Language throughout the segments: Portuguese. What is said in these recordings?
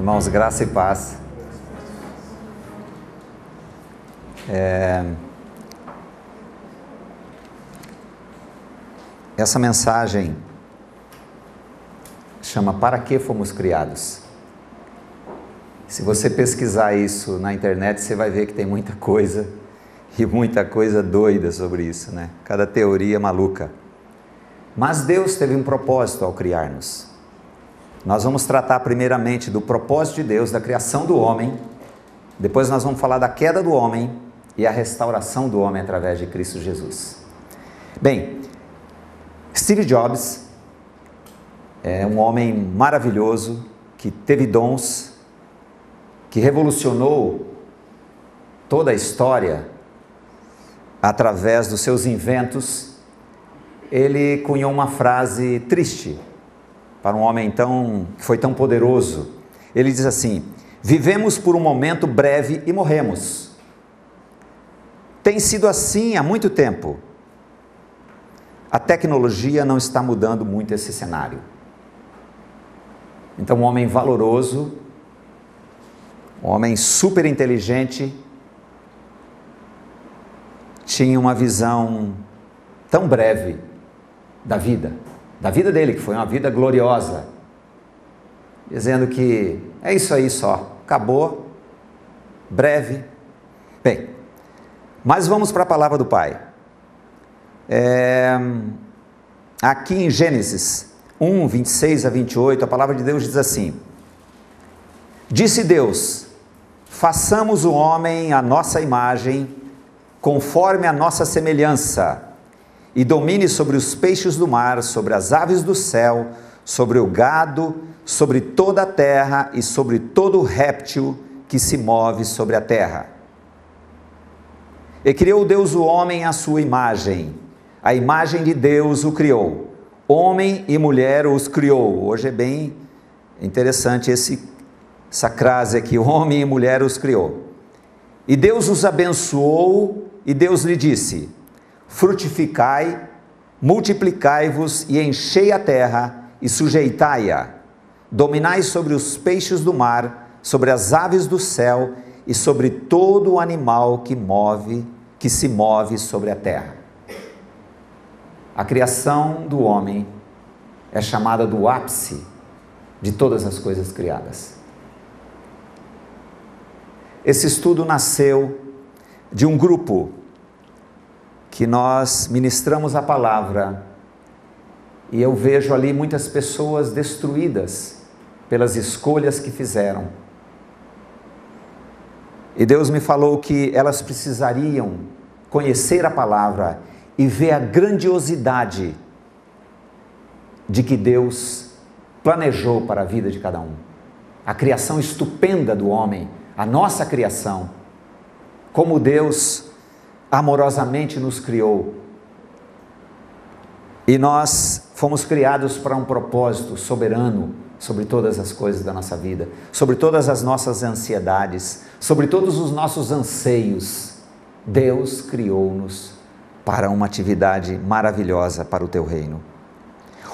Irmãos, graça e paz. Essa mensagem chama Para que fomos criados? Se você pesquisar isso na internet, você vai ver que tem muita coisa e muita coisa doida sobre isso, né? Cada teoria maluca. Mas Deus teve um propósito ao criar-nos. Nós vamos tratar primeiramente do propósito de Deus, da criação do homem. Depois nós vamos falar da queda do homem e a restauração do homem através de Cristo Jesus. Bem, Steve Jobs é um homem maravilhoso, que teve dons, que revolucionou toda a história através dos seus inventos. Ele cunhou uma frase triste para um homem que foi tão poderoso. Ele diz assim: vivemos por um momento breve e morremos. Tem sido assim há muito tempo. A tecnologia não está mudando muito esse cenário. Então, um homem valoroso, um homem super inteligente, tinha uma visão tão breve da vida dele, que foi uma vida gloriosa, dizendo que é isso aí só, acabou, breve. Bem, mas vamos para a palavra do Pai. Aqui em Gênesis 1, 26 a 28, a palavra de Deus diz assim: disse Deus, façamos o homem à nossa imagem, conforme a nossa semelhança, e domine sobre os peixes do mar, sobre as aves do céu, sobre o gado, sobre toda a terra e sobre todo réptil que se move sobre a terra. E criou Deus o homem à sua imagem, a imagem de Deus o criou, homem e mulher os criou. Hoje é bem interessante essa crase aqui, homem e mulher os criou. E Deus os abençoou, e Deus lhe disse: frutificai, multiplicai-vos e enchei a terra e sujeitai-a. Dominai sobre os peixes do mar, sobre as aves do céu e sobre todo o animal que se move sobre a terra. A criação do homem é chamada do ápice de todas as coisas criadas. Esse estudo nasceu de um grupo que nós ministramos a palavra, e eu vejo ali muitas pessoas destruídas pelas escolhas que fizeram. E Deus me falou que elas precisariam conhecer a palavra e ver a grandiosidade de que Deus planejou para a vida de cada um. A criação estupenda do homem, a nossa criação, como Deus amorosamente nos criou. E nós fomos criados para um propósito soberano sobre todas as coisas da nossa vida, sobre todas as nossas ansiedades, sobre todos os nossos anseios. Deus criou-nos para uma atividade maravilhosa para o teu reino.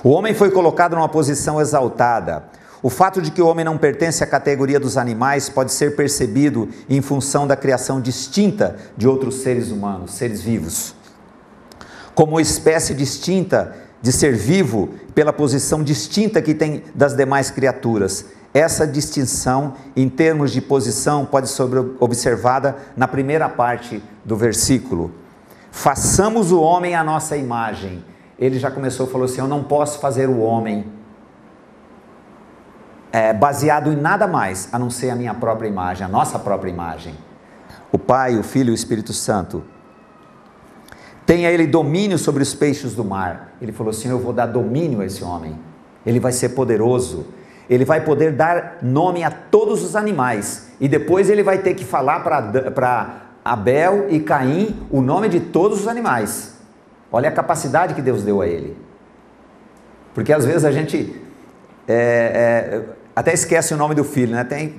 O homem foi colocado numa posição exaltada. O fato de que o homem não pertence à categoria dos animais pode ser percebido em função da criação distinta de outros seres humanos, seres vivos. Como espécie distinta de ser vivo, pela posição distinta que tem das demais criaturas. Essa distinção, em termos de posição, pode ser observada na primeira parte do versículo. Façamos o homem à nossa imagem. Ele já começou, falou assim: eu não posso fazer o homem baseado em nada mais, a não ser a minha própria imagem, a nossa própria imagem. O Pai, o Filho e o Espírito Santo. Tenha ele domínio sobre os peixes do mar. Ele falou assim: eu vou dar domínio a esse homem. Ele vai ser poderoso. Ele vai poder dar nome a todos os animais. E depois ele vai ter que falar para Abel e Caim o nome de todos os animais. Olha a capacidade que Deus deu a ele. Porque às vezes a gente até esquece o nome do filho, né?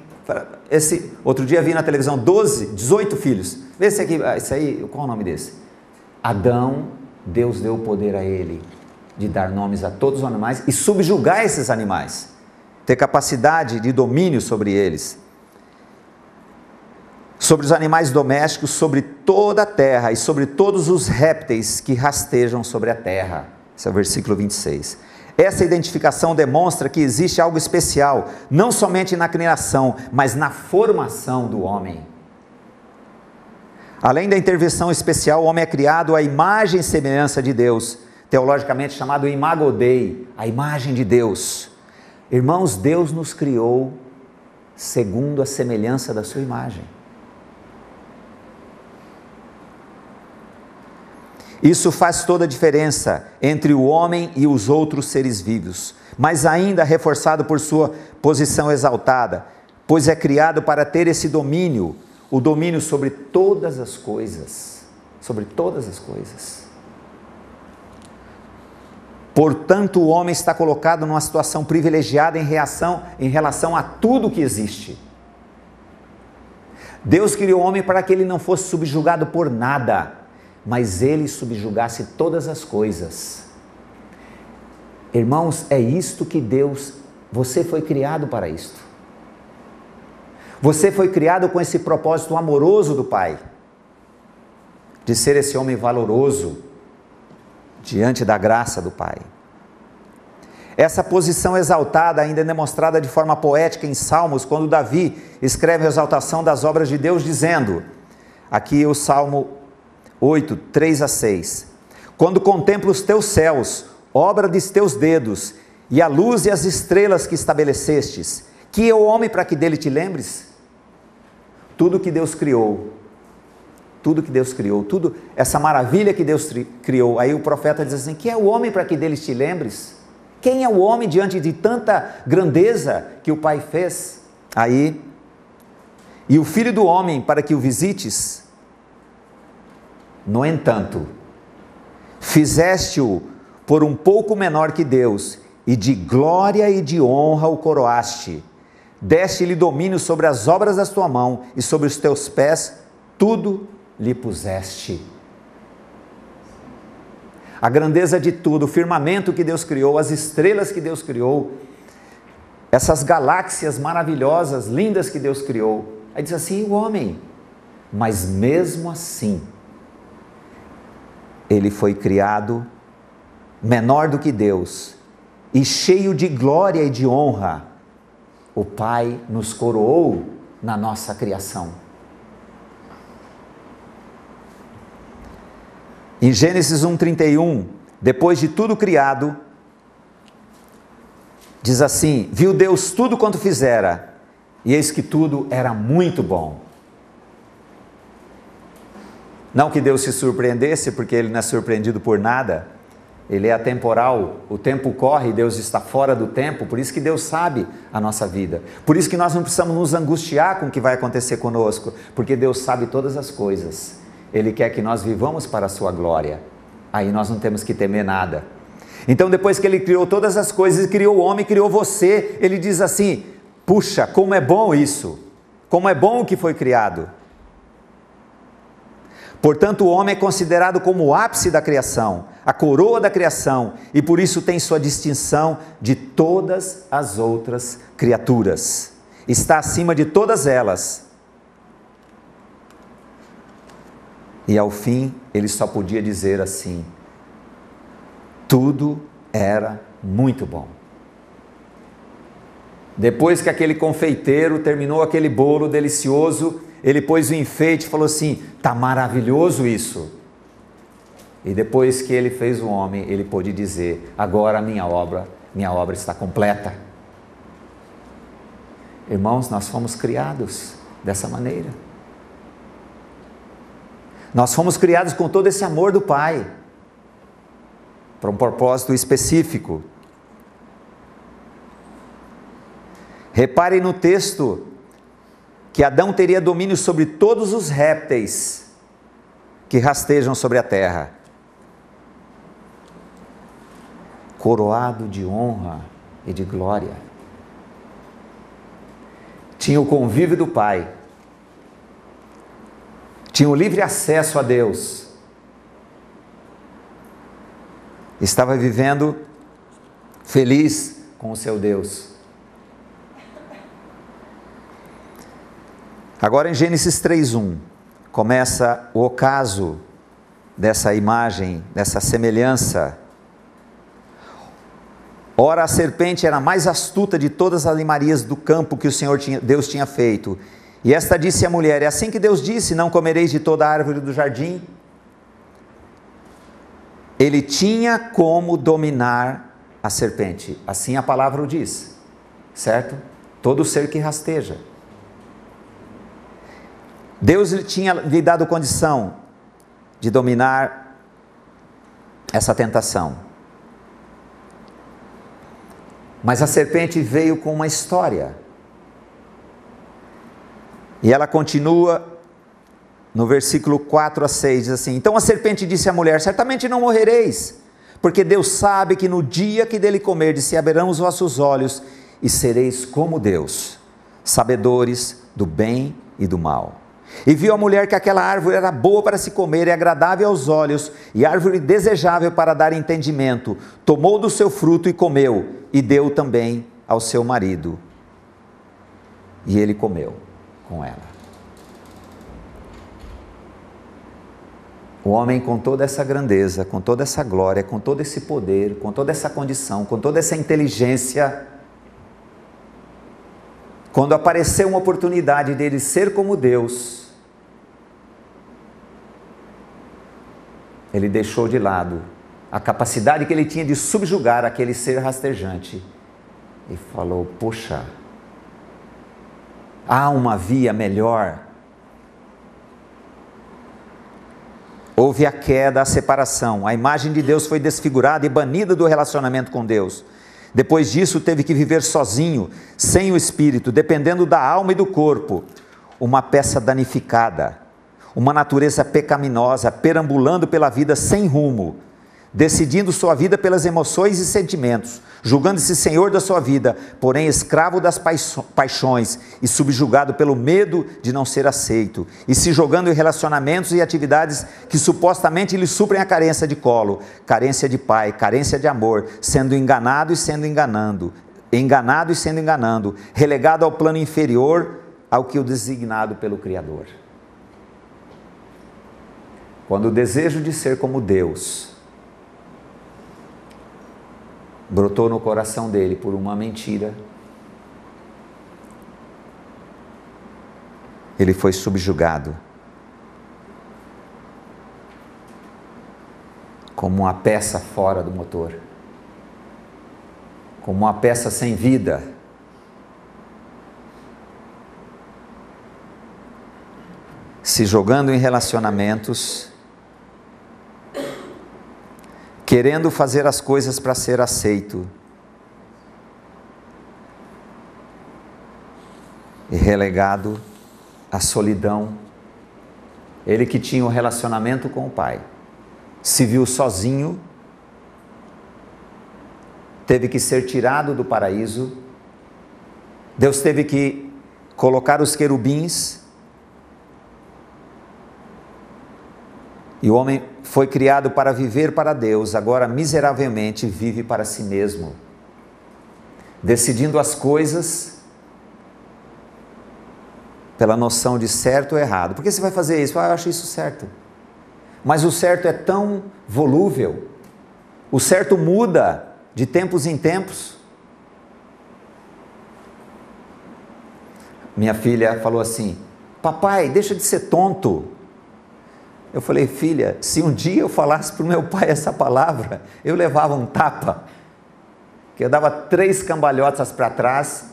Outro dia vi na televisão 18 filhos. Vê esse aqui, esse aí, qual é o nome desse? Adão, Deus deu o poder a ele de dar nomes a todos os animais e subjugar esses animais. ter capacidade de domínio sobre eles, sobre os animais domésticos, sobre toda a terra e sobre todos os répteis que rastejam sobre a terra. Esse é o versículo 26. Essa identificação demonstra que existe algo especial, não somente na criação, mas na formação do homem. Além da intervenção especial, o homem é criado à imagem e semelhança de Deus, teologicamente chamado imago Dei, a imagem de Deus. Irmãos, Deus nos criou segundo a semelhança da sua imagem. Isso faz toda a diferença entre o homem e os outros seres vivos, mas ainda reforçado por sua posição exaltada, pois é criado para ter esse domínio, o domínio sobre todas as coisas, sobre todas as coisas. Portanto, o homem está colocado numa situação privilegiada em relação a tudo que existe. Deus criou o homem para que ele não fosse subjugado por nada, mas ele subjugasse todas as coisas. Irmãos, é isto que você foi criado para isto. Você foi criado com esse propósito amoroso do Pai, de ser esse homem valoroso diante da graça do Pai. Essa posição exaltada ainda é demonstrada de forma poética em Salmos, quando Davi escreve a exaltação das obras de Deus, dizendo, aqui o Salmo 8, 3 a 6, quando contemplo os teus céus, obra dos teus dedos, e a luz e as estrelas que estabelecestes, que é o homem para que dele te lembres? Tudo que Deus criou, tudo, essa maravilha que Deus criou, aí o profeta diz assim, que é o homem para que dele te lembres? Quem é o homem diante de tanta grandeza que o Pai fez? Aí, e o Filho do homem para que o visites? No entanto, fizeste-o por um pouco menor que Deus, e de glória e de honra o coroaste. Deste-lhe domínio sobre as obras da tua mão, e sobre os teus pés tudo lhe puseste. A grandeza de tudo, o firmamento que Deus criou, as estrelas que Deus criou, essas galáxias maravilhosas, lindas que Deus criou. Aí diz assim, o homem, mas mesmo assim, ele foi criado menor do que Deus, e cheio de glória e de honra. O Pai nos coroou na nossa criação. Em Gênesis 1:31, depois de tudo criado, diz assim, viu Deus tudo quanto fizera, e eis que tudo era muito bom. Não que Deus se surpreendesse, porque Ele não é surpreendido por nada, Ele é atemporal, o tempo corre, Deus está fora do tempo, por isso que Deus sabe a nossa vida. Por isso que nós não precisamos nos angustiar com o que vai acontecer conosco, porque Deus sabe todas as coisas. Ele quer que nós vivamos para a sua glória. Aí nós não temos que temer nada. Então depois que Ele criou todas as coisas, criou o homem, criou você, Ele diz assim, puxa, como é bom isso, como é bom o que foi criado. Portanto, o homem é considerado como o ápice da criação, a coroa da criação, e por isso tem sua distinção de todas as outras criaturas. Está acima de todas elas. E ao fim, ele só podia dizer assim, tudo era muito bom. Depois que aquele confeiteiro terminou aquele bolo delicioso, ele pôs o enfeite e falou assim, está maravilhoso isso. E depois que ele fez o homem, ele pôde dizer, agora a minha obra está completa. Irmãos, nós fomos criados dessa maneira. Nós fomos criados com todo esse amor do Pai, para um propósito específico. Reparem no texto, que Adão teria domínio sobre todos os répteis que rastejam sobre a terra. Coroado de honra e de glória. Tinha o convívio do Pai. Tinha o livre acesso a Deus. Estava vivendo feliz com o seu Deus. Agora em Gênesis 3:1, começa o ocaso dessa imagem, dessa semelhança. Ora, a serpente era a mais astuta de todas as animarias do campo que Deus tinha feito. E esta disse à mulher: é assim que Deus disse, não comereis de toda a árvore do jardim? Ele tinha como dominar a serpente, assim a palavra o diz, certo? Todo ser que rasteja. Deus tinha lhe dado condição de dominar essa tentação. Mas a serpente veio com uma história. E ela continua no versículo 4 a 6, diz assim: então a serpente disse à mulher: certamente não morrereis, porque Deus sabe que no dia que dele comerdes se abrirão os vossos olhos e sereis como Deus, sabedores do bem e do mal. E viu a mulher que aquela árvore era boa para se comer e agradável aos olhos, e árvore desejável para dar entendimento. Tomou do seu fruto e comeu, e deu também ao seu marido. E ele comeu com ela. O homem, com toda essa grandeza, com toda essa glória, com todo esse poder, com toda essa condição, com toda essa inteligência, quando apareceu uma oportunidade dele ser como Deus, ele deixou de lado a capacidade que ele tinha de subjugar aquele ser rastejante e falou: poxa, há uma via melhor. Houve a queda, a separação, a imagem de Deus foi desfigurada e banida do relacionamento com Deus. Depois disso teve que viver sozinho, sem o espírito, dependendo da alma e do corpo, uma peça danificada, uma natureza pecaminosa, perambulando pela vida sem rumo, decidindo sua vida pelas emoções e sentimentos, julgando-se senhor da sua vida, porém escravo das paixões e subjugado pelo medo de não ser aceito, e se jogando em relacionamentos e atividades que supostamente lhe suprem a carência de colo, carência de pai, carência de amor, sendo enganado e sendo enganando, relegado ao plano inferior ao que o designado pelo Criador. Quando o desejo de ser como Deus brotou no coração dele por uma mentira, ele foi subjugado como uma peça fora do motor, como uma peça sem vida. Se jogando em relacionamentos, querendo fazer as coisas para ser aceito, e relegado à solidão. Ele que tinha um relacionamento com o Pai, se viu sozinho, teve que ser tirado do paraíso. Deus teve que colocar os querubins, e o homem foi criado para viver para Deus, agora miseravelmente vive para si mesmo, decidindo as coisas pela noção de certo ou errado. Por que você vai fazer isso? Eu acho isso certo. Mas o certo é tão volúvel, o certo muda de tempos em tempos. Minha filha falou assim: papai, deixa de ser tonto. Eu falei: filha, se um dia eu falasse para o meu pai essa palavra, eu levava um tapa, que eu dava 3 cambalhotas para trás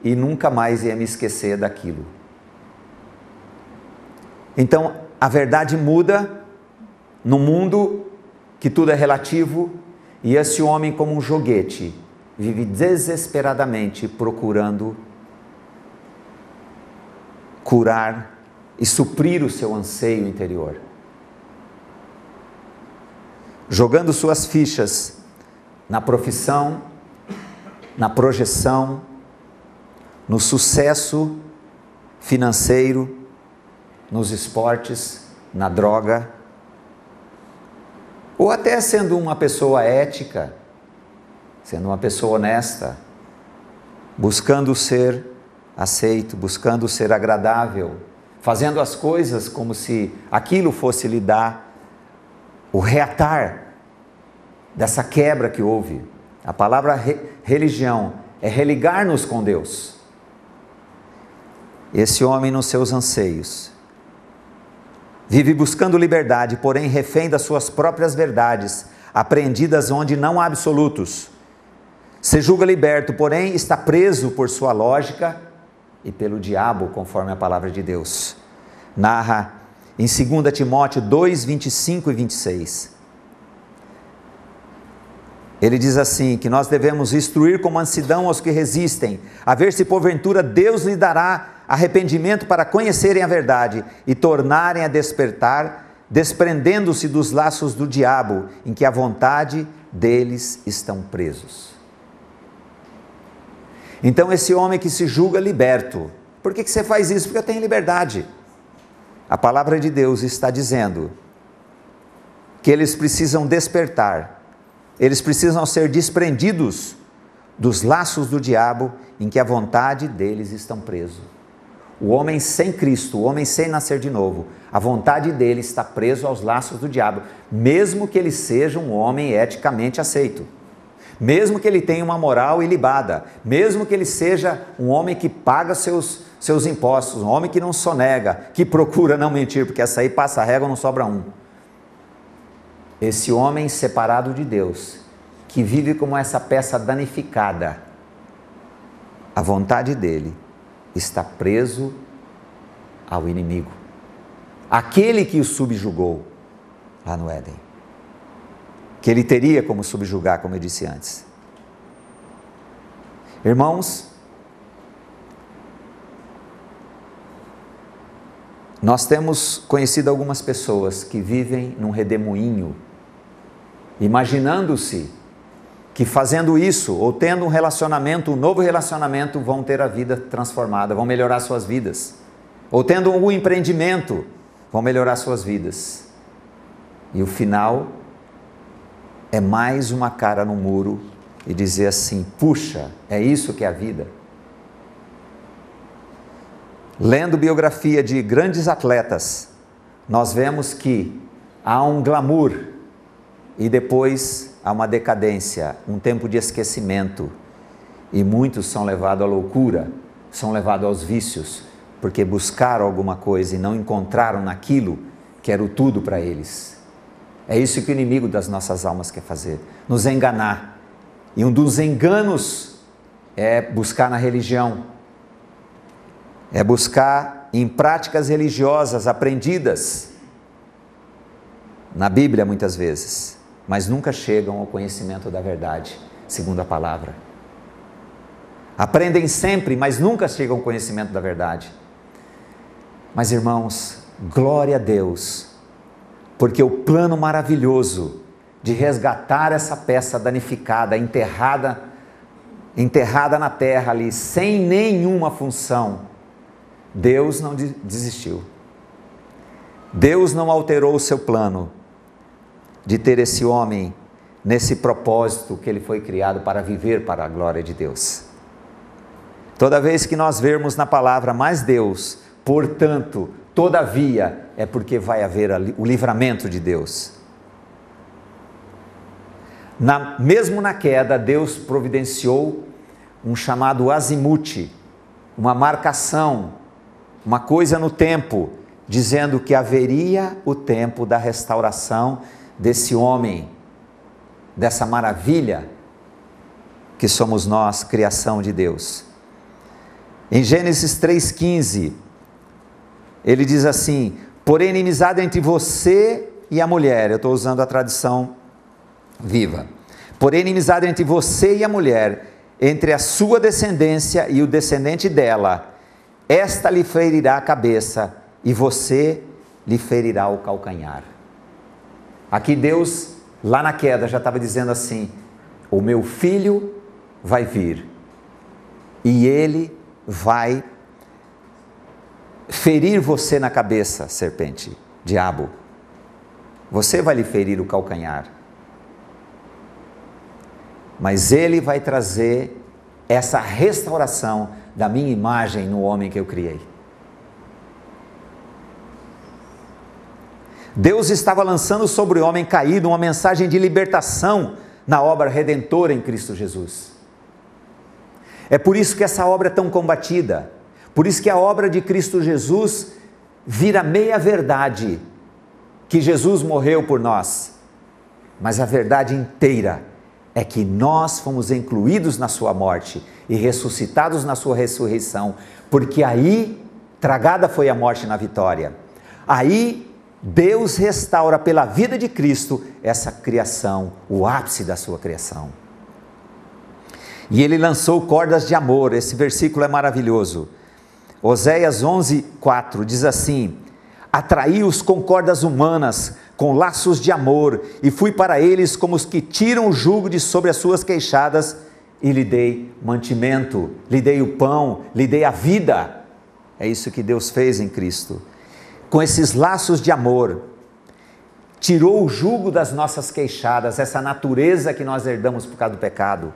e nunca mais ia me esquecer daquilo. Então, a verdade muda no mundo que tudo é relativo, e esse homem, como um joguete, vive desesperadamente procurando curar e suprir o seu anseio interior, jogando suas fichas na profissão, na projeção, no sucesso financeiro, nos esportes, na droga, ou até sendo uma pessoa ética, sendo uma pessoa honesta, buscando ser aceito, buscando ser agradável, fazendo as coisas como se aquilo fosse lhe dar o reatar dessa quebra que houve. A palavra religião é religar-nos com Deus. Esse homem, nos seus anseios, vive buscando liberdade, porém refém das suas próprias verdades, apreendidas onde não há absolutos. Se julga liberto, porém está preso por sua lógica e pelo diabo, conforme a palavra de Deus. Narra em 2 Timóteo 2, 25 e 26. Ele diz assim, que nós devemos instruir com mansidão aos que resistem, a ver se porventura Deus lhe dará arrependimento para conhecerem a verdade e tornarem a despertar, desprendendo-se dos laços do diabo, em que a vontade deles estão presos. Então esse homem que se julga liberto, por que você faz isso? Porque eu tenho liberdade. A palavra de Deus está dizendo que eles precisam despertar, eles precisam ser desprendidos dos laços do diabo, em que a vontade deles estão presos. O homem sem Cristo, o homem sem nascer de novo, a vontade dele está preso aos laços do diabo, mesmo que ele seja um homem eticamente aceito, mesmo que ele tenha uma moral ilibada, mesmo que ele seja um homem que paga seus impostos, um homem que não sonega, que procura não mentir, porque essa aí passa a régua, não sobra um. Esse homem separado de Deus, que vive como essa peça danificada, a vontade dele está preso ao inimigo, aquele que o subjugou lá no Éden, que ele teria como subjugar, como eu disse antes. Irmãos, nós temos conhecido algumas pessoas que vivem num redemoinho, imaginando-se que fazendo isso, ou tendo um relacionamento, um novo relacionamento, vão ter a vida transformada, vão melhorar suas vidas. Ou tendo um empreendimento, vão melhorar suas vidas. E o final é mais uma cara no muro e dizer assim, puxa, é isso que é a vida? Lendo biografia de grandes atletas, nós vemos que há um glamour e depois há uma decadência, um tempo de esquecimento, e muitos são levados à loucura, são levados aos vícios, porque buscaram alguma coisa e não encontraram naquilo que era o tudo para eles. É isso que o inimigo das nossas almas quer fazer, nos enganar. E um dos enganos é buscar na religião, é buscar em práticas religiosas aprendidas na Bíblia muitas vezes, mas nunca chegam ao conhecimento da verdade, segundo a palavra. Aprendem sempre, mas nunca chegam ao conhecimento da verdade. Mas irmãos, glória a Deus, porque o plano maravilhoso de resgatar essa peça danificada, enterrada na terra ali, sem nenhuma função, Deus não desistiu. Deus não alterou o seu plano de ter esse homem nesse propósito que ele foi criado para viver para a glória de Deus. Toda vez que nós vermos na palavra, mas Deus, portanto, todavia, é porque vai haver o livramento de Deus. Mesmo na queda, Deus providenciou um chamado azimute, uma marcação, uma coisa no tempo, dizendo que haveria o tempo da restauração desse homem, dessa maravilha que somos nós, criação de Deus. Em Gênesis 3,15, ele diz assim, porém inimizade entre você e a mulher, eu estou usando a tradução viva, porém inimizade entre você e a mulher, entre a sua descendência e o descendente dela, esta lhe ferirá a cabeça e você lhe ferirá o calcanhar. Aqui Deus, lá na queda, já estava dizendo assim, o meu filho vai vir e ele vai ferir você na cabeça, serpente, diabo. Você vai lhe ferir o calcanhar. Mas ele vai trazer essa restauração da minha imagem no homem que eu criei. Deus estava lançando sobre o homem caído uma mensagem de libertação na obra redentora em Cristo Jesus. É por isso que essa obra é tão combatida, por isso que a obra de Cristo Jesus vira meia verdade, que Jesus morreu por nós, mas a verdade inteira é que nós fomos incluídos na sua morte e ressuscitados na sua ressurreição, porque aí tragada foi a morte na vitória. Aí Deus restaura pela vida de Cristo essa criação, o ápice da sua criação. E ele lançou cordas de amor. Esse versículo é maravilhoso. Oséias 11:4 diz assim: atraí-os com cordas humanas, com laços de amor, e fui para eles como os que tiram o jugo de sobre as suas queixadas, e lhe dei mantimento, lhe dei o pão, lhe dei a vida. É isso que Deus fez em Cristo. Com esses laços de amor, tirou o jugo das nossas queixadas, essa natureza que nós herdamos por causa do pecado,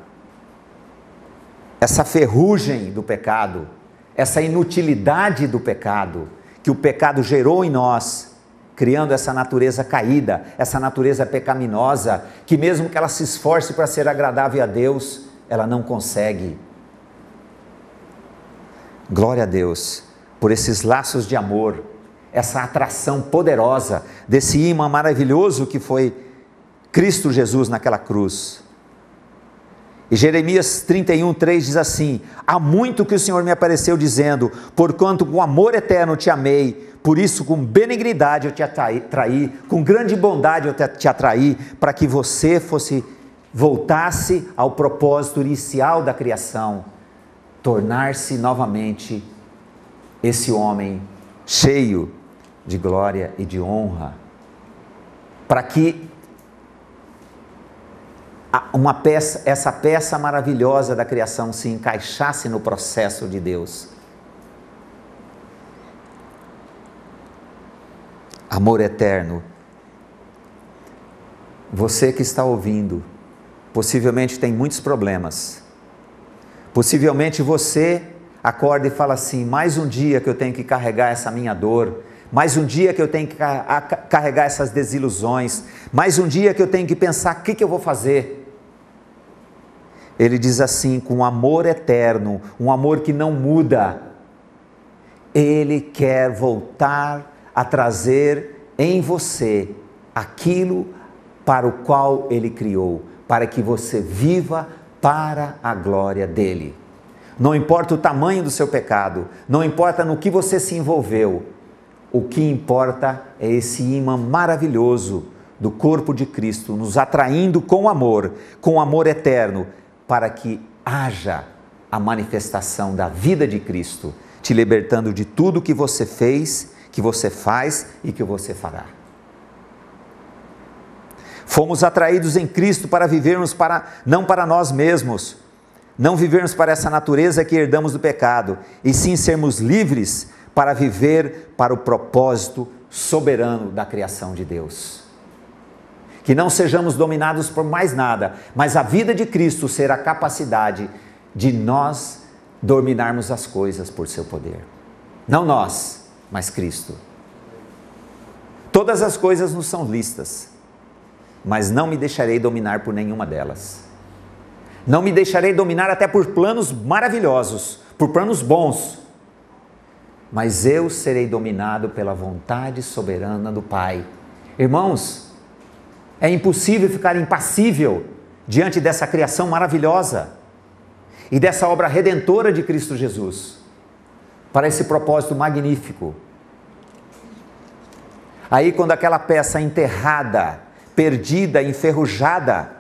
essa ferrugem do pecado, essa inutilidade do pecado, que o pecado gerou em nós, criando essa natureza caída, essa natureza pecaminosa, que mesmo que ela se esforce para ser agradável a Deus, ela não consegue. Glória a Deus, por esses laços de amor, essa atração poderosa, desse imã maravilhoso que foi Cristo Jesus naquela cruz. E Jeremias 31:3 diz assim: há muito que o Senhor me apareceu dizendo, porquanto com amor eterno te amei, por isso com benignidade eu te atraí, com grande bondade eu te atraí, para que você voltasse ao propósito inicial da criação, tornar-se novamente esse homem cheio de glória e de honra, para que essa peça maravilhosa da criação se encaixasse no processo de Deus. Amor eterno. Você que está ouvindo, possivelmente tem muitos problemas. Possivelmente você acorda e fala assim: mais um dia que eu tenho que carregar essa minha dor, mais um dia que eu tenho que carregar essas desilusões, mais um dia que eu tenho que pensar o que eu vou fazer. Ele diz assim, com amor eterno, um amor que não muda, Ele quer voltar a trazer em você aquilo para o qual Ele criou, para que você viva para a glória dEle. Não importa o tamanho do seu pecado, não importa no que você se envolveu, o que importa é esse imã maravilhoso do corpo de Cristo, nos atraindo com amor eterno, para que haja a manifestação da vida de Cristo, te libertando de tudo que você fez, que você faz e que você fará. Fomos atraídos em Cristo para vivermos não para nós mesmos, não vivermos para essa natureza que herdamos do pecado, e sim sermos livres para viver para o propósito soberano da criação de Deus. Que não sejamos dominados por mais nada, mas a vida de Cristo ser a capacidade de nós dominarmos as coisas por seu poder. Não nós, mas Cristo. Todas as coisas nos são listas, mas não me deixarei dominar por nenhuma delas. Não me deixarei dominar até por planos maravilhosos, por planos bons, mas eu serei dominado pela vontade soberana do Pai. Irmãos, é impossível ficar impassível diante dessa criação maravilhosa e dessa obra redentora de Cristo Jesus, para esse propósito magnífico. Aí quando aquela peça enterrada, perdida, enferrujada,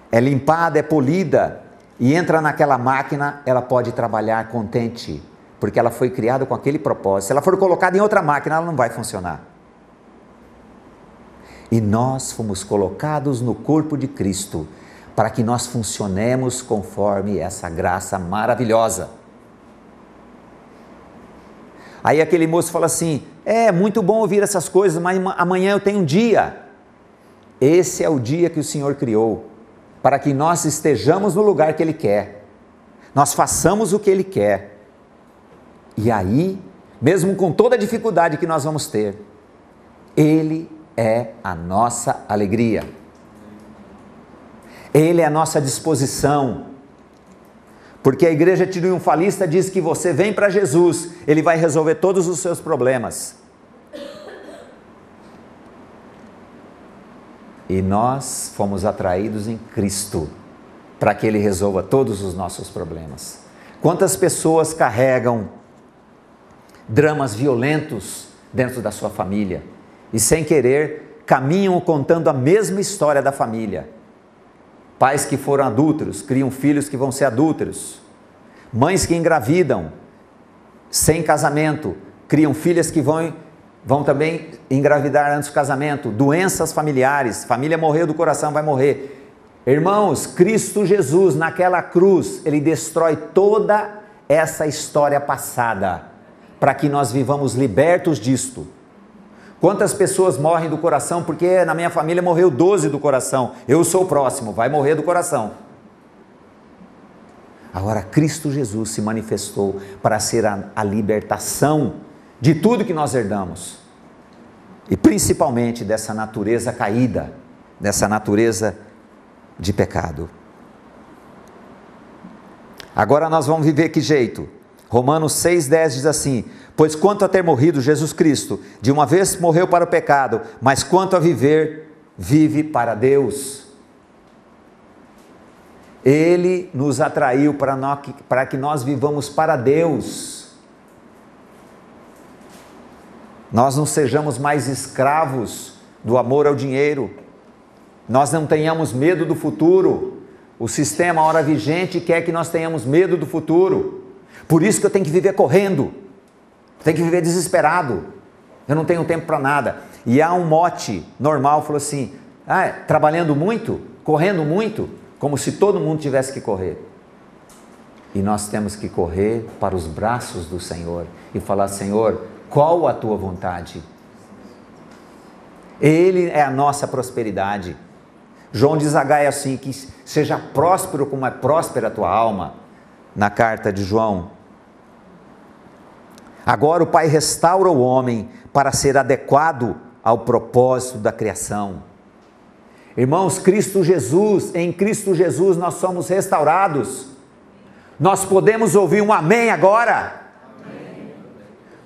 é limpada, é polida e entra naquela máquina, ela pode trabalhar contente, porque ela foi criada com aquele propósito. Se ela for colocada em outra máquina, ela não vai funcionar. E nós fomos colocados no corpo de Cristo, para que nós funcionemos conforme essa graça maravilhosa. Aí aquele moço fala assim: é muito bom ouvir essas coisas, mas amanhã eu tenho um dia. Esse é o dia que o Senhor criou, para que nós estejamos no lugar que Ele quer, nós façamos o que Ele quer, e aí, mesmo com toda a dificuldade que nós vamos ter, Ele é a nossa alegria. Ele é a nossa disposição. Porque a igreja triunfalista diz que você vem para Jesus, Ele vai resolver todos os seus problemas. E nós fomos atraídos em Cristo para que Ele resolva todos os nossos problemas. Quantas pessoas carregam dramas violentos dentro da sua família e sem querer caminham contando a mesma história da família. Pais que foram adúlteros, criam filhos que vão ser adúlteros. Mães que engravidam sem casamento, criam filhas que vão também engravidar antes do casamento. Doenças familiares, família morreu do coração, vai morrer. Irmãos, Cristo Jesus naquela cruz, Ele destrói toda essa história passada, para que nós vivamos libertos disto. Quantas pessoas morrem do coração porque na minha família morreu 12 do coração, eu sou o próximo, vai morrer do coração. Agora Cristo Jesus se manifestou para ser a libertação de tudo que nós herdamos, e principalmente dessa natureza caída, dessa natureza de pecado. Agora nós vamos viver que jeito? Romanos 6,10 diz assim: pois quanto a ter morrido, Jesus Cristo de uma vez morreu para o pecado, mas quanto a viver, vive para Deus. Ele nos atraiu para que nós vivamos para Deus. Nós não sejamos mais escravos do amor ao dinheiro. Nós não tenhamos medo do futuro. O sistema, a hora vigente, quer que nós tenhamos medo do futuro. Por isso que eu tenho que viver correndo, tenho que viver desesperado, eu não tenho tempo para nada. E há um mote normal, falou assim, trabalhando muito, correndo muito, como se todo mundo tivesse que correr. E nós temos que correr para os braços do Senhor e falar: Senhor, qual a tua vontade? Ele é a nossa prosperidade. João diz a Gaia assim, que seja próspero como é próspera a tua alma, na carta de João. Agora o Pai restaura o homem para ser adequado ao propósito da criação. Irmãos, em Cristo Jesus nós somos restaurados. Nós podemos ouvir um amém agora? Amém.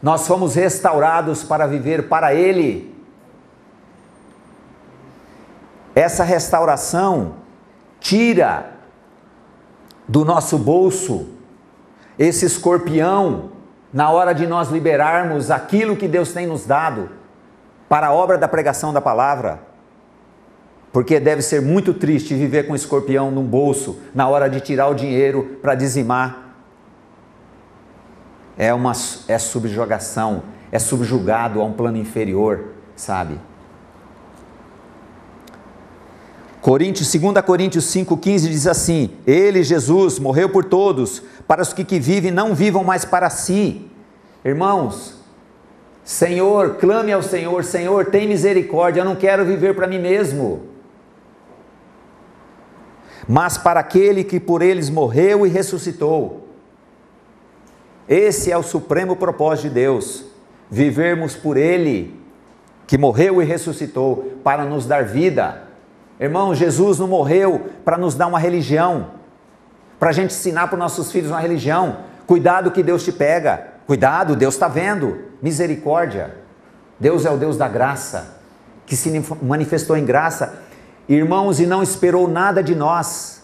Nós fomos restaurados para viver para Ele. Essa restauração tira do nosso bolso esse escorpião na hora de nós liberarmos aquilo que Deus tem nos dado para a obra da pregação da palavra. Porque deve ser muito triste viver com um escorpião num bolso na hora de tirar o dinheiro para dizimar. É subjugação, é subjugado a um plano inferior, sabe? 2 Coríntios 5,15 diz assim: Ele, Jesus, morreu por todos, para os que vivem não vivam mais para si. Irmãos, Senhor, clame ao Senhor: Senhor, tem misericórdia, eu não quero viver para mim mesmo, mas para aquele que por eles morreu e ressuscitou. Esse é o supremo propósito de Deus, vivermos por Ele, que morreu e ressuscitou, para nos dar vida. Irmão, Jesus não morreu para nos dar uma religião, para a gente ensinar para os nossos filhos uma religião. Cuidado que Deus te pega, cuidado, Deus está vendo, misericórdia. Deus é o Deus da graça, que se manifestou em graça, irmãos, e não esperou nada de nós.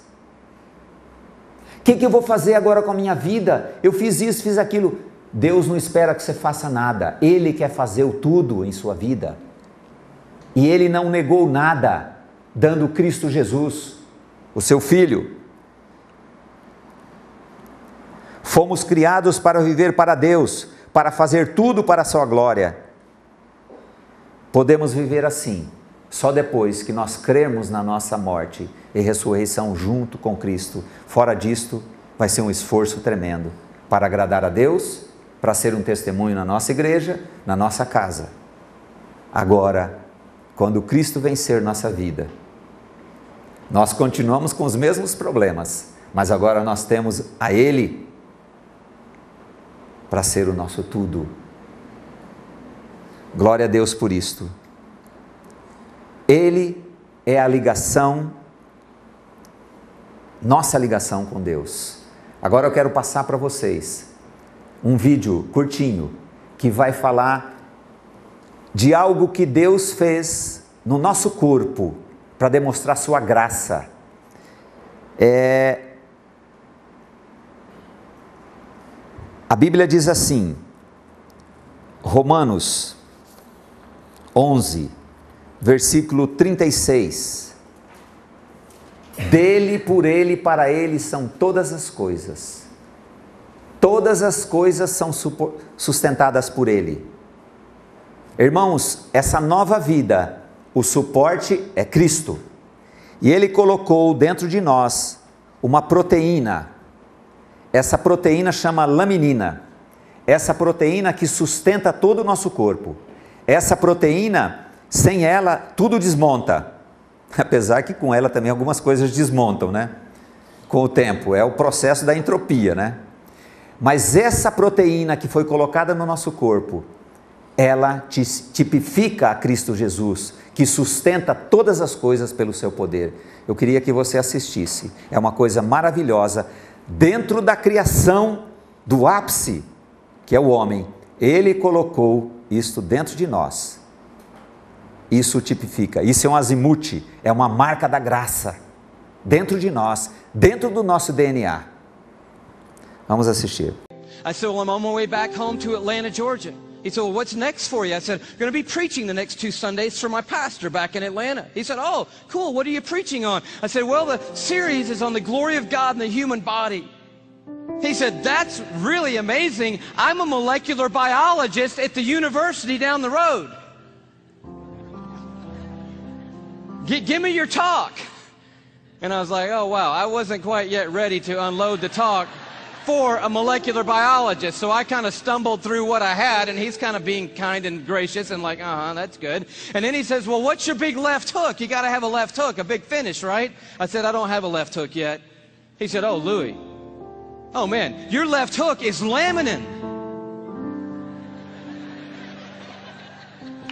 O que eu vou fazer agora com a minha vida? Eu fiz isso, fiz aquilo. Deus não espera que você faça nada, Ele quer fazer o tudo em sua vida. E Ele não negou nada, dando Cristo Jesus, o seu Filho. Fomos criados para viver para Deus, para fazer tudo para a sua glória. Podemos viver assim, só depois que nós crermos na nossa morte e ressurreição junto com Cristo. Fora disto, vai ser um esforço tremendo para agradar a Deus, para ser um testemunho na nossa igreja, na nossa casa. Agora, quando Cristo vencer nossa vida, nós continuamos com os mesmos problemas, mas agora nós temos a Ele para ser o nosso tudo. Glória a Deus por isto. Ele é a ligação, nossa ligação com Deus. Agora eu quero passar para vocês um vídeo curtinho que vai falar de algo que Deus fez no nosso corpo para demonstrar sua graça. A Bíblia diz assim, Romanos 11, versículo 36. Dele, por ele, para ele são todas as coisas. Todas as coisas são sustentadas por ele. Irmãos, essa nova vida, o suporte é Cristo. E Ele colocou dentro de nós uma proteína. Essa proteína chama laminina. Essa proteína que sustenta todo o nosso corpo. Essa proteína, sem ela, tudo desmonta. Apesar que com ela também algumas coisas desmontam, né? Com o tempo, é o processo da entropia, né? Mas essa proteína que foi colocada no nosso corpo, ela tipifica a Cristo Jesus, que sustenta todas as coisas pelo seu poder. Eu queria que você assistisse. É uma coisa maravilhosa. Dentro da criação do ápice, que é o homem, Ele colocou isto dentro de nós. Isso tipifica, isso é um azimute, é uma marca da graça, dentro de nós, dentro do nosso DNA. Vamos assistir. I said, well, I'm on my way back home to Atlanta, Georgia. He said, well, what's next for you? I said, I'm going to be preaching the next 2 Sundays for my pastor back in Atlanta. He said, oh, cool, what are you preaching on? I said, well, the series is on the glory of God in the human body. He said, that's really amazing. I'm a molecular biologist at the university down the road. Give me your talk. And I was like, oh, wow, I wasn't quite yet ready to unload the talk for a molecular biologist. So I kind of stumbled through what I had, and he's kind of being kind and gracious and like, that's good. And then he says, well, what's your big left hook? You got to have a left hook, a big finish, right? I said, I don't have a left hook yet. He said, oh, Louis, oh, man, your left hook is laminin.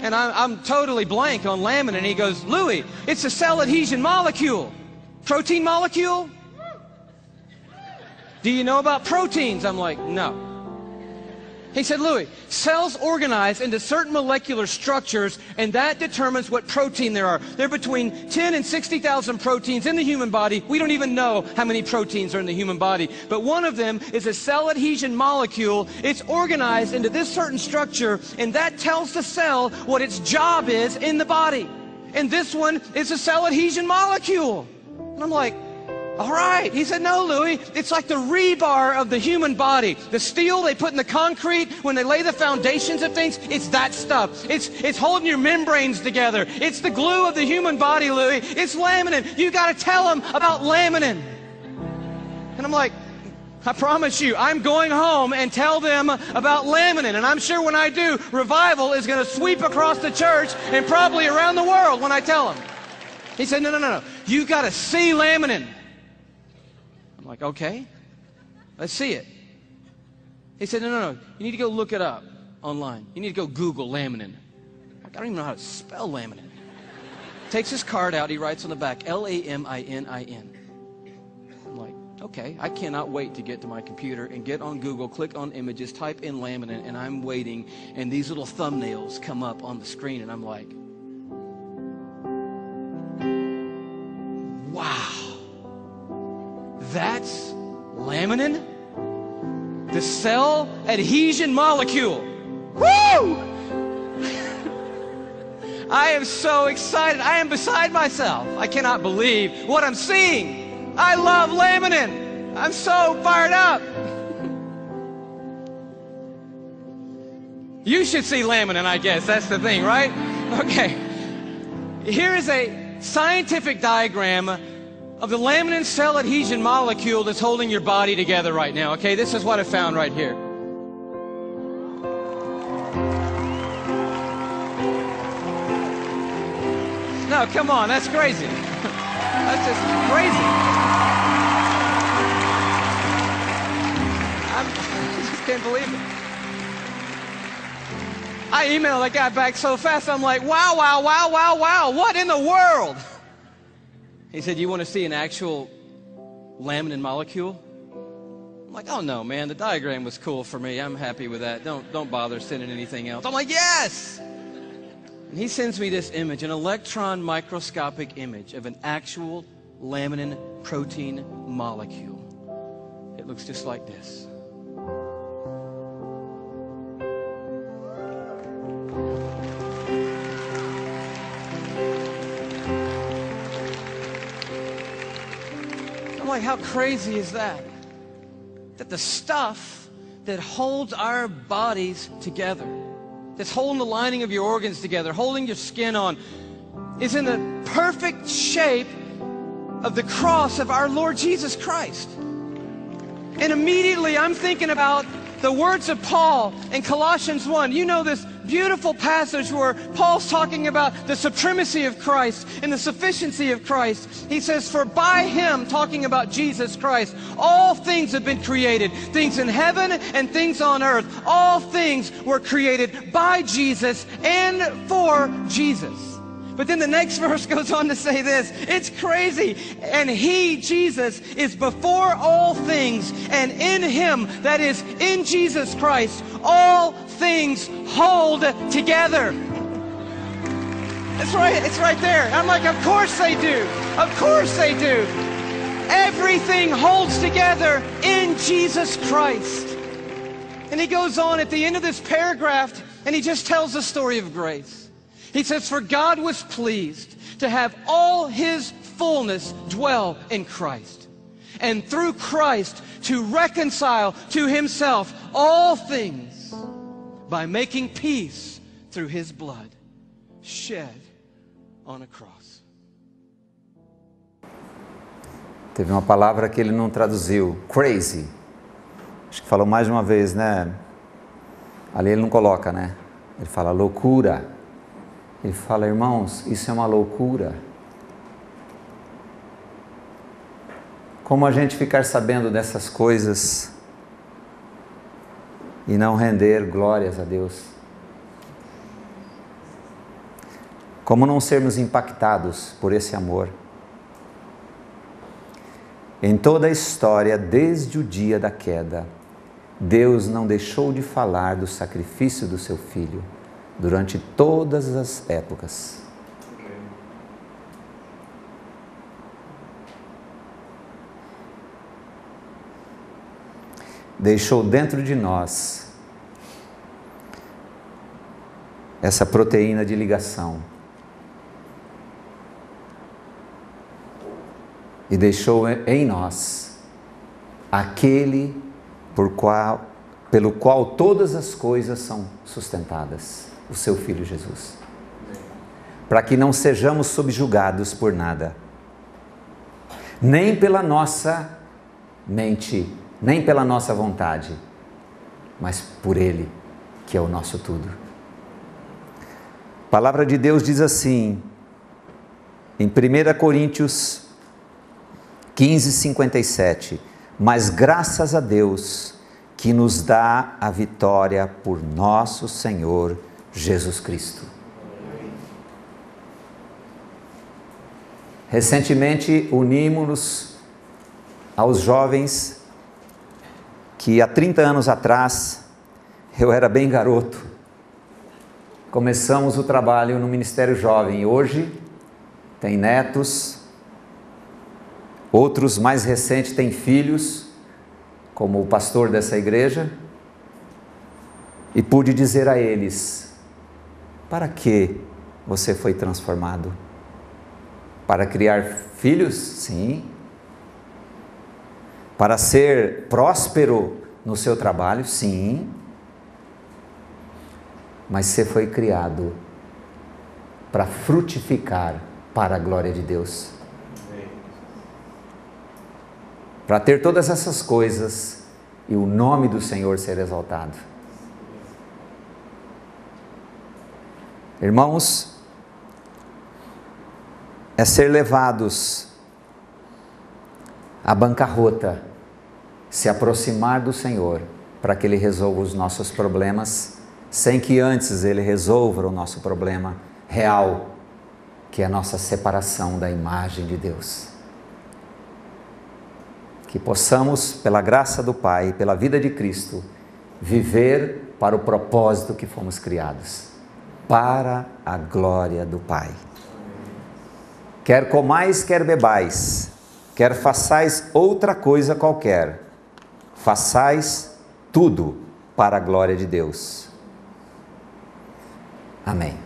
And I'm totally blank on laminin. He goes, Louis, it's a cell adhesion molecule. Protein molecule? Do you know about proteins? I'm like, no. He said, Louis, cells organize into certain molecular structures, and that determines what protein there are. There are between 10 and 60,000 proteins in the human body. We don't even know how many proteins are in the human body. But one of them is a cell adhesion molecule. It's organized into this certain structure, and that tells the cell what its job is in the body. And this one is a cell adhesion molecule. And I'm like, all right. He said, no, Louis, it's like the rebar of the human body. The steel they put in the concrete when they lay the foundations of things, it's that stuff. It's holding your membranes together. It's the glue of the human body, Louis. It's laminin. You got to tell them about laminin. And I'm like, I promise you, I'm going home and tell them about laminin. And I'm sure when I do, revival is going to sweep across the church and probably around the world when I tell them. He said, no. You got to see laminin. I'm like, okay, let's see it. He said, no. You need to go look it up online. You need to go Google laminin. Like, I don't even know how to spell laminin. Takes his card out. He writes on the back, Laminin. I'm like, okay, I cannot wait to get to my computer and get on Google, click on images, type in laminin, and I'm waiting, and these little thumbnails come up on the screen, and I'm like, wow. That's laminin, the cell adhesion molecule. Woo! I am so excited. I am beside myself. I cannot believe what I'm seeing. I love laminin. I'm so fired up. You should see laminin, I guess. That's the thing, right? Okay. Here is a scientific diagram of the laminin cell adhesion molecule that's holding your body together right now, okay? This is what I found right here. No, come on, that's crazy. That's just crazy. I just can't believe it. I emailed that guy back so fast, I'm like, wow, wow, wow, wow, wow, what in the world? He said, you want to see an actual laminin molecule? I'm like, oh no, man, the diagram was cool for me. I'm happy with that. Don't bother sending anything else. I'm like, yes! And he sends me this image, an electron microscopic image of an actual laminin protein molecule. It looks just like this. I'm like, how crazy is that? That the stuff that holds our bodies together, that's holding the lining of your organs together, holding your skin on, is in the perfect shape of the cross of our Lord Jesus Christ. And immediately I'm thinking about the words of Paul in Colossians 1. You know this beautiful passage where Paul's talking about the supremacy of Christ and the sufficiency of Christ. He says, for by him, talking about Jesus Christ, all things have been created. Things in heaven and things on earth. All things were created by Jesus and for Jesus. But then the next verse goes on to say this. It's crazy. And he, Jesus, is before all things, and in him, that is, in Jesus Christ, all things hold together. It's right there. I'm like, of course they do. Of course they do. Everything holds together in Jesus Christ. And he goes on at the end of this paragraph, and he just tells the story of grace. He says, for God was pleased to have all his fullness dwell in Christ, and through Christ to reconcile to himself all things by making peace through his blood shed on a cross. Teve uma palavra que ele não traduziu, crazy. Acho que falou mais de uma vez, né? Ali ele não coloca, né? Ele fala loucura. Ele fala, irmãos, isso é uma loucura. Como a gente ficar sabendo dessas coisas e não render glórias a Deus? Como não sermos impactados por esse amor? Em toda a história, desde o dia da queda, Deus não deixou de falar do sacrifício do seu Filho durante todas as épocas. Deixou dentro de nós essa proteína de ligação. E deixou em nós aquele pelo qual todas as coisas são sustentadas, o seu Filho Jesus. Para que não sejamos subjugados por nada, nem pela nossa mente, nem pela nossa vontade, mas por Ele, que é o nosso tudo. A palavra de Deus diz assim, em 1 Coríntios 15:57, mas graças a Deus que nos dá a vitória por nosso Senhor Jesus Cristo. Recentemente unimos-nos aos jovens que há 30 anos atrás, eu era bem garoto, começamos o trabalho no Ministério Jovem. Hoje tem netos, outros mais recentes têm filhos, como o pastor dessa igreja, e pude dizer a eles, para que você foi transformado? Para criar filhos? Sim. Para ser próspero no seu trabalho? Sim. Mas você foi criado para frutificar para a glória de Deus. Para ter todas essas coisas e o nome do Senhor ser exaltado. Irmãos, é ser levados à bancarrota, se aproximar do Senhor, para que Ele resolva os nossos problemas, sem que antes Ele resolva o nosso problema real, que é a nossa separação da imagem de Deus. Que possamos, pela graça do Pai, pela vida de Cristo, viver para o propósito que fomos criados, para a glória do Pai. Quer comais, quer bebais, quer façais outra coisa qualquer, façais tudo para a glória de Deus. Amém.